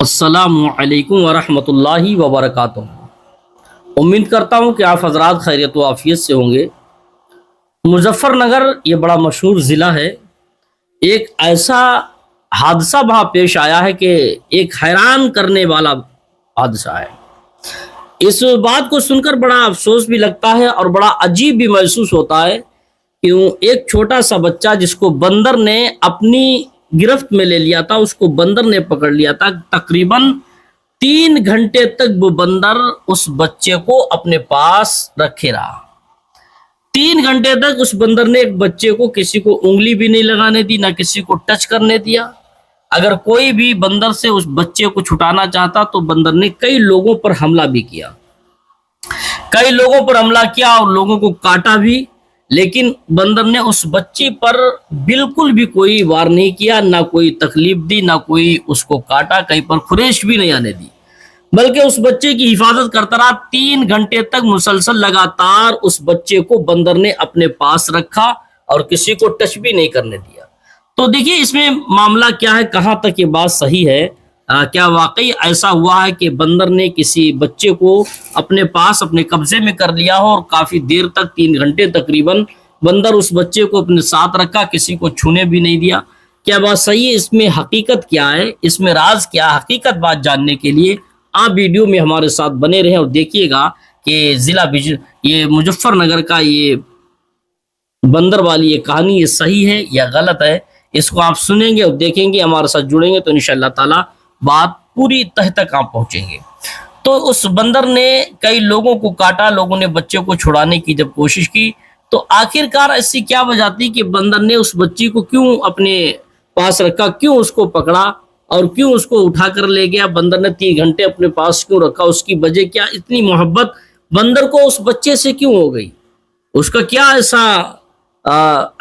अस्सलामु अलैकुम वरहमतुल्लाहि वबरकातुहू। उम्मीद करता हूँ कि आप हजरात खैरियत व आफियत से होंगे। मुजफ्फरनगर ये बड़ा मशहूर ज़िला है। एक ऐसा हादसा वहाँ पेश आया है कि एक हैरान करने वाला हादसा है। इस बात को सुनकर बड़ा अफसोस भी लगता है और बड़ा अजीब भी महसूस होता है कि एक छोटा सा बच्चा जिसको बंदर ने अपनी गिरफ्त में ले लिया था, उसको बंदर ने पकड़ लिया था। तकरीबन 3 घंटे तक वो बंदर उस बच्चे को अपने पास रखे रहा। 3 घंटे तक उस बंदर ने एक बच्चे को किसी को उंगली भी नहीं लगाने दी, ना किसी को टच करने दिया। अगर कोई भी बंदर से उस बच्चे को छुटाना चाहता तो बंदर ने कई लोगों पर हमला भी किया, कई लोगों पर हमला किया और लोगों को काटा भी, लेकिन बंदर ने उस बच्चे पर बिल्कुल भी कोई वार नहीं किया, ना कोई तकलीफ दी, ना कोई उसको काटा, कहीं पर खुरेश भी नहीं आने दी, बल्कि उस बच्चे की हिफाजत करता रहा। 3 घंटे तक मुसलसल लगातार उस बच्चे को बंदर ने अपने पास रखा और किसी को टच भी नहीं करने दिया। तो देखिए इसमें मामला क्या है, कहाँ तक ये बात सही है। क्या वाकई ऐसा हुआ है कि बंदर ने किसी बच्चे को अपने पास अपने कब्जे में कर लिया हो और काफी देर तक 3 घंटे तकरीबन बंदर उस बच्चे को अपने साथ रखा, किसी को छूने भी नहीं दिया? क्या बात सही है? इसमें हकीकत क्या है, इसमें राज क्या, हकीकत बात जानने के लिए आप वीडियो में हमारे साथ बने रहें और देखिएगा कि ये मुजफ्फरनगर का ये बंदर वाली ये कहानी ये सही है या गलत है। इसको आप सुनेंगे और देखेंगे, हमारे साथ जुड़ेंगे तो इंशाअल्लाह ताला बात पूरी तह तक आप पहुंचेंगे। तो उस बंदर ने कई लोगों को काटा, लोगों ने बच्चे को छुड़ाने की जब कोशिश की तो आखिरकार ऐसी क्या वजह थी कि बंदर ने उस बच्ची को क्यों अपने पास रखा, क्यों उसको पकड़ा और क्यों उसको उठा कर ले गया? बंदर ने 3 घंटे अपने पास क्यों रखा? उसकी वजह क्या? इतनी मोहब्बत बंदर को उस बच्चे से क्यों हो गई? उसका क्या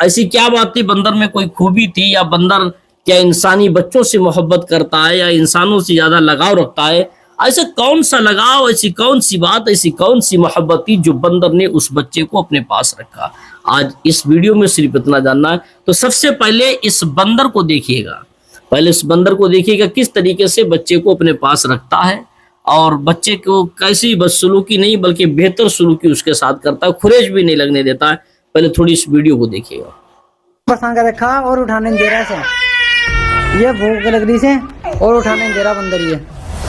ऐसी क्या बात थी? बंदर में कोई खूबी थी या बंदर क्या इंसानी बच्चों से मोहब्बत करता है या इंसानों से ज्यादा लगाव रखता है? ऐसा कौन सा लगाव, ऐसी कौन सी बात, ऐसी कौन सी मोहब्बत थी जो बंदर ने उस बच्चे को अपने पास रखा? आज इस वीडियो में सिर्फ इतना जानना है। तो सबसे पहले इस बंदर को देखिएगा, किस तरीके से बच्चे को अपने पास रखता है और बच्चे को कैसी बदसलूकी नहीं बल्कि बेहतर सलूकी उसके साथ करता है, खुरेश भी नहीं लगने देता है। पहले थोड़ी इस वीडियो को देखिएगा। बसा कर रखा और उठाने नहीं दे रहा है, ये भूख लग रही से और उठाने नहीं दे रहा बंदर। ये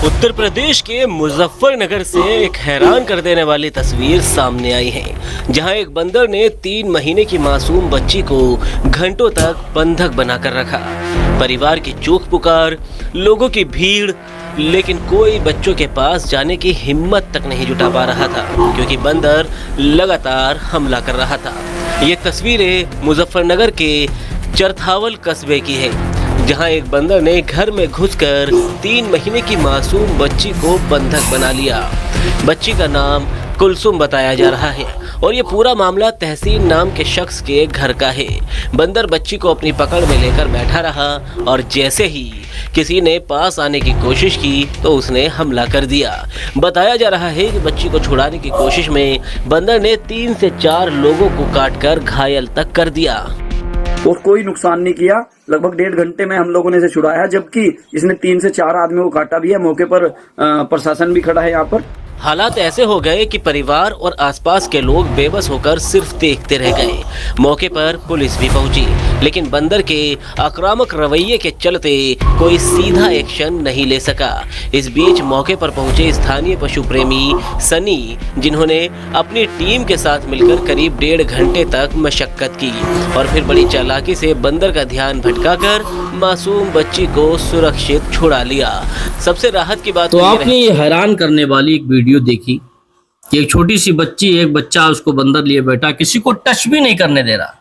उत्तर प्रदेश के मुजफ्फरनगर से एक हैरान कर देने वाली तस्वीर सामने आई है, जहां एक बंदर ने 3 महीने की मासूम बच्ची को घंटों तक बंधक बनाकर रखा। परिवार की चूक पुकार, लोगों की भीड़, लेकिन कोई बच्चों के पास जाने की हिम्मत तक नहीं जुटा पा रहा था क्योंकि बंदर लगातार हमला कर रहा था। ये तस्वीरें मुजफ्फरनगर के चरथावल कस्बे की है, जहां एक बंदर ने घर में घुसकर 3 महीने की मासूम बच्ची को बंधक बना लिया। बच्ची का नाम कुलसुम बताया जा रहा है और ये पूरा मामला तहसीन नाम के शख्स के घर का है। बंदर बच्ची को अपनी पकड़ में लेकर बैठा रहा और जैसे ही किसी ने पास आने की कोशिश की तो उसने हमला कर दिया। बताया जा रहा है कि बच्ची को छुड़ाने की कोशिश में बंदर ने 3 से 4 लोगों को काटकर घायल तक कर दिया और कोई नुकसान नहीं किया। लगभग 1.5 घंटे में हम लोगों ने इसे छुड़ाया, जबकि इसने 3 से 4 आदमियों को काटा भी है। मौके पर प्रशासन भी खड़ा है यहाँ पर। हालात ऐसे हो गए कि परिवार और आसपास के लोग बेबस होकर सिर्फ देखते रह गए। मौके पर पुलिस भी पहुंची, लेकिन बंदर के आक्रामक रवैये के चलते कोई सीधा एक्शन नहीं ले सका। इस बीच मौके पर पहुंचे स्थानीय पशु प्रेमी सनी, जिन्होंने अपनी टीम के साथ मिलकर करीब 1.5 घंटे तक मशक्कत की और फिर बड़ी चालाकी से बंदर का ध्यान भटकाकर मासूम बच्ची को सुरक्षित छुड़ा लिया। सबसे राहत की बात तो आपने ये हैरान करने वाली एक वीडियो देखी कि एक छोटी सी बच्ची, एक बच्चा उसको बंदर लिए बैठा, किसी को टच भी नहीं करने दे रहा।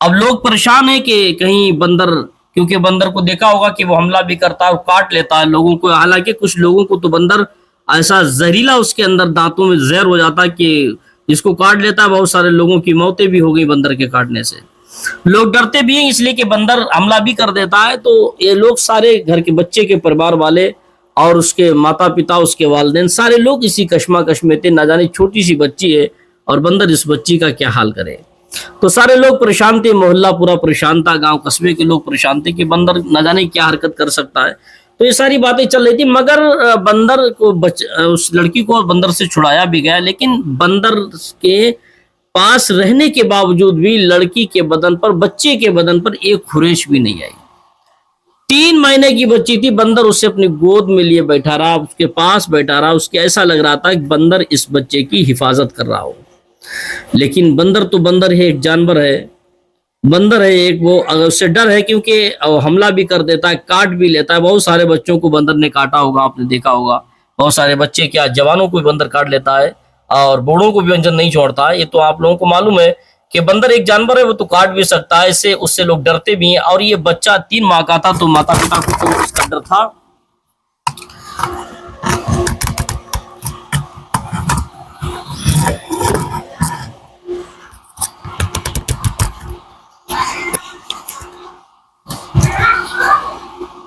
अब लोग परेशान हैं कि कहीं बंदर, क्योंकि बंदर को देखा होगा कि वो हमला भी करता है, काट लेता है लोगों को। हालांकि कुछ लोगों को तो बंदर ऐसा जहरीला उसके अंदर दांतों में जहर हो जाता है कि जिसको काट लेता है। बहुत सारे लोगों की मौतें भी हो गई बंदर के काटने से। लोग डरते भी हैं इसलिए कि बंदर हमला भी कर देता है। तो ये लोग सारे घर के बच्चे के परिवार वाले और उसके माता पिता, उसके वालिदैन, सारे लोग इसी कश्मकश में थे। ना जाने छोटी सी बच्ची है और बंदर इस बच्ची का क्या हाल करे। तो सारे लोग परेशान थे, मोहल्ला पूरा परेशान था, गांव कस्बे के लोग परेशान थे कि बंदर न जाने क्या हरकत कर सकता है। तो ये सारी बातें चल रही थी, मगर बंदर को उस लड़की को बंदर से छुड़ाया भी गया, लेकिन बंदर के पास रहने के बावजूद भी लड़की के बदन पर, बच्चे के बदन पर एक खुरेश भी नहीं आई। 3 महीने की बच्ची थी, बंदर उसे अपनी गोद में लिए बैठा रहा, उसके पास बैठा रहा, उसके ऐसा लग रहा था कि बंदर इस बच्चे की हिफाजत कर रहा हो। लेकिन बंदर तो बंदर है, एक जानवर है, बंदर है एक, वो उससे डर है क्योंकि हमला भी कर देता है, काट भी लेता है। बहुत सारे बच्चों को बंदर ने काटा होगा, आपने देखा होगा, बहुत सारे बच्चे क्या जवानों को भी बंदर काट लेता है और बूढ़ों को भी अंजन नहीं छोड़ता है। ये तो आप लोगों को मालूम है कि बंदर एक जानवर है, वो तो काट भी सकता है, इससे उससे लोग डरते भी हैं। और ये बच्चा 3 माह का था, तो माता पिता को तो इसका डर था।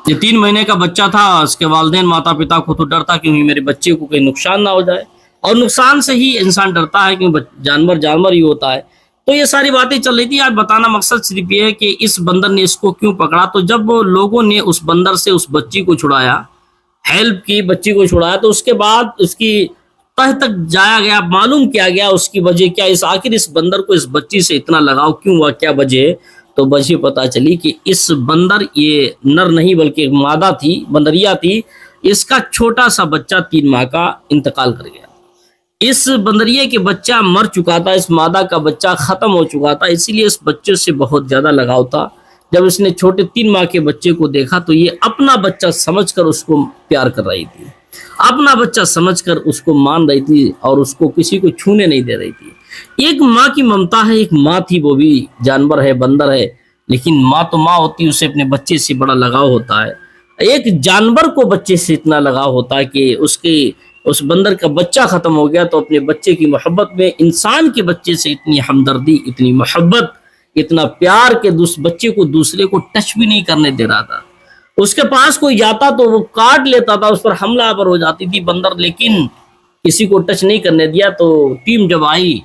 ये 3 महीने का बच्चा था, उसके वालिदैन माता पिता को तो डर था क्योंकि मेरे बच्चे को कोई नुकसान ना हो जाए, और नुकसान से ही इंसान डरता है क्योंकि जानवर ही होता है। तो ये सारी बातें चल रही थी। आज बताना मकसद सिर्फ ये है कि इस बंदर ने इसको क्यों पकड़ा। तो जब लोगों ने उस बंदर से उस बच्ची को छुड़ाया, हेल्प की, बच्ची को छुड़ाया, तो उसके बाद उसकी तह तक जाया गया, मालूम किया गया उसकी वजह क्या, आखिर इस बंदर को इस बच्ची से इतना लगाव क्यों हुआ, क्या वजह। तो वजह पता चली कि इस बंदर, ये नर नहीं बल्कि मादा थी, बंदरिया थी, इसका छोटा सा बच्चा 3 माह का इंतकाल कर गया। इस बंदरिए के बच्चा मर चुका था, इस मादा का बच्चा खत्म हो चुका था, इसीलिए इस बच्चे से बहुत ज्यादा लगाव था। जब इसने छोटे 3 माह के बच्चे को देखा तो ये अपना बच्चा समझकर उसको प्यार कर रही थी, अपना बच्चा समझकर उसको मान रही थी और उसको किसी को छूने नहीं दे रही थी। एक माँ की ममता है, एक माँ थी, वो भी जानवर है, बंदर है, लेकिन माँ तो माँ होती है, उसे अपने बच्चे से बड़ा लगाव होता है। एक जानवर को बच्चे से इतना लगाव होता है कि उस बंदर का बच्चा खत्म हो गया तो अपने बच्चे की मोहब्बत में इंसान के बच्चे से इतनी हमदर्दी, इतनी मोहब्बत, इतना प्यार के बच्चे को दूसरे को टच भी नहीं करने दे रहा था। उसके पास कोई जाता तो वो काट लेता था, उस पर हमलावर हो जाती थी बंदर, लेकिन किसी को टच नहीं करने दिया। तो टीम जब आई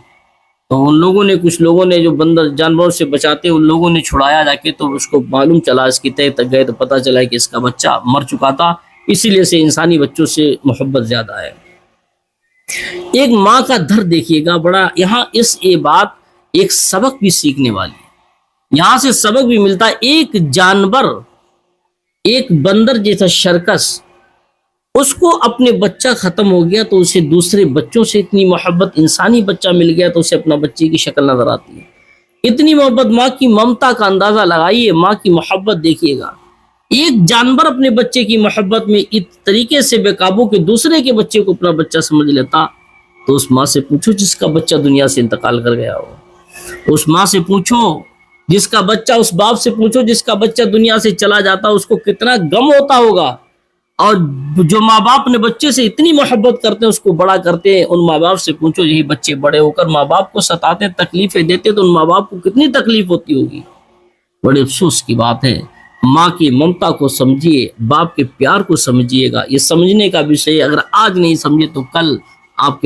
तो उन लोगों ने, कुछ लोगों ने जो बंदर जानवरों से बचाते, उन लोगों ने छुड़ाया जाके, तो उसको मालूम चला, इसकी तह तक गए तो पता चला कि इसका बच्चा मर चुका था, इसीलिए से इंसानी बच्चों से मोहब्बत ज्यादा है। एक माँ का दर्द देखिएगा बड़ा, यहाँ ये बात एक सबक भी सीखने वाली है, यहाँ से सबक भी मिलता है। एक जानवर, एक बंदर जैसा शर्कस, उसको अपने बच्चा खत्म हो गया तो उसे दूसरे बच्चों से इतनी मोहब्बत, इंसानी बच्चा मिल गया तो उसे अपना बच्चे की शक्ल नजर आती है। इतनी मोहब्बत, माँ की ममता का अंदाजा लगाइए, माँ की मोहब्बत देखिएगा। एक जानवर अपने बच्चे की मोहब्बत में इस तरीके से बेकाबू के दूसरे के बच्चे को अपना बच्चा समझ लेता, तो उस माँ से पूछो जिसका बच्चा दुनिया से इंतकाल कर गया हो, उस माँ से पूछो जिसका बच्चा, उस बाप से पूछो जिसका बच्चा दुनिया से चला जाता, उसको कितना गम होता होगा। और जो माँ बाप अपने बच्चे से इतनी मोहब्बत करते हैं, उसको बड़ा करते हैं, उन माँ बाप से पूछो, यही बच्चे बड़े होकर माँ बाप को सताते, तकलीफें देते, तो उन माँ बाप को कितनी तकलीफ होती होगी। बड़े अफसोस की बात है। माँ की ममता को समझिए, बाप के प्यार को समझिएगा। ये समझने का विषय अगर आज नहीं समझे तो कल आपके